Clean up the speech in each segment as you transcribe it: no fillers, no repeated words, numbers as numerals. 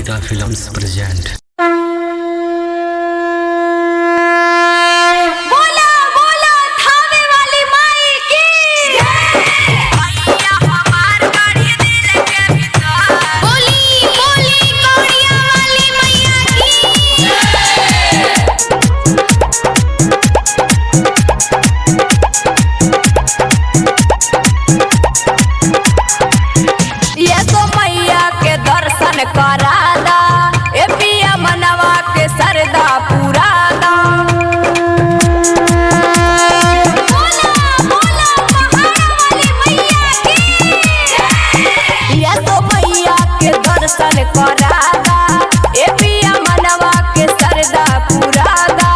फिदा films present. करादा ए पिया मनवा के सरदा पुरादा। बोला बोला पहाड़ वाली मैया की। ये तो मैया के दर्शन करादा ए पिया मनवा के सरदा पुरादा।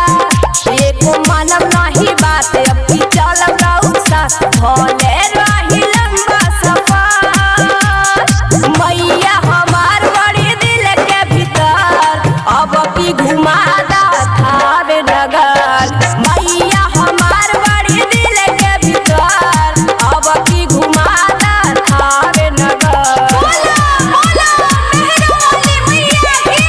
एको मानव नहीं बात अब की चलम रहू साथ भले रही लंबा सफर। मैया अब की घुमादा थावे नगर। मैया हमार बड़ी दिल के भीतर अब की घुमादा थावे नगर। बोला बोला मेहरा वाली मैया की।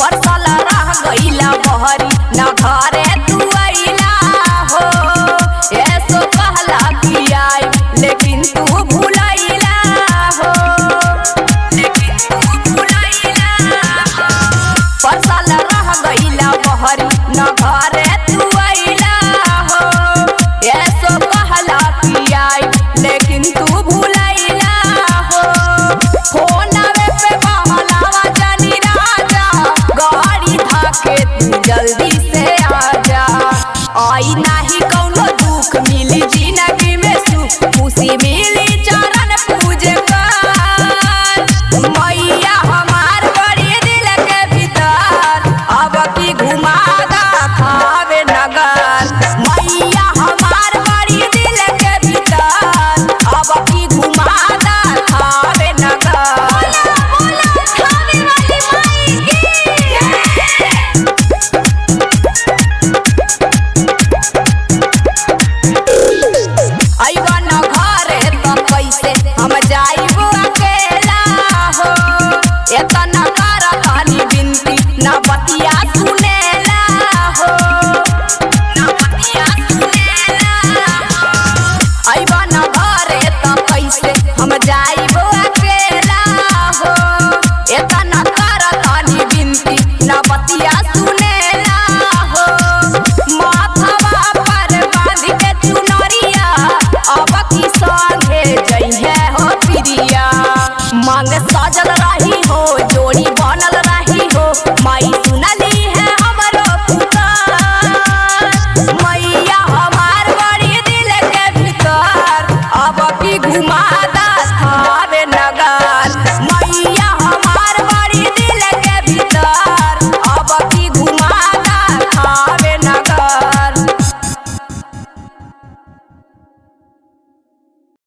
परसल रह गईला बहरी न घरे तू अइला हो। ऐसो कहला कि आई लेकिन तू भुलाइला हो। परसल रह गईला बहरी न घरे तू अइला हो। ऐसो कहला कि आई लेकिन तू भुलाइला हो। फोनवे पे बहलावा जानी राजा गाड़ी धाके तू जल्दी से आजा। आई नाही कौनो दुख मिली जिंदगी में सुख खुशी मिली चरण पूजे कर। मैया हमार बड़ी दिल के भीतर अब की घुमादा थावे नगर। मैया हमार बड़ी दिल के भीतर अब की घुमादा थावे नगर। बोला बोला थावे वाली माई की। अइबा न घरे त कैसे हम जाइबो अकेला हो। एतना करतानी बिनती न बतिया सुनेला हो। न बतिया सुनेला हो। अइबा न घरे त कैसे हम जाइबो अकेला हो। एतना करतानी बिनती न बतिया सुनेला हो। माथवा पर बांध के चुनरिया अब की संगे जइहे हो प्रिया। मांग सजल रही हो जोड़ी बनल रही हो। माई सुनली है हमरो पुकार। मैया हमार बड़ी दिल के भीतर अब की घुमा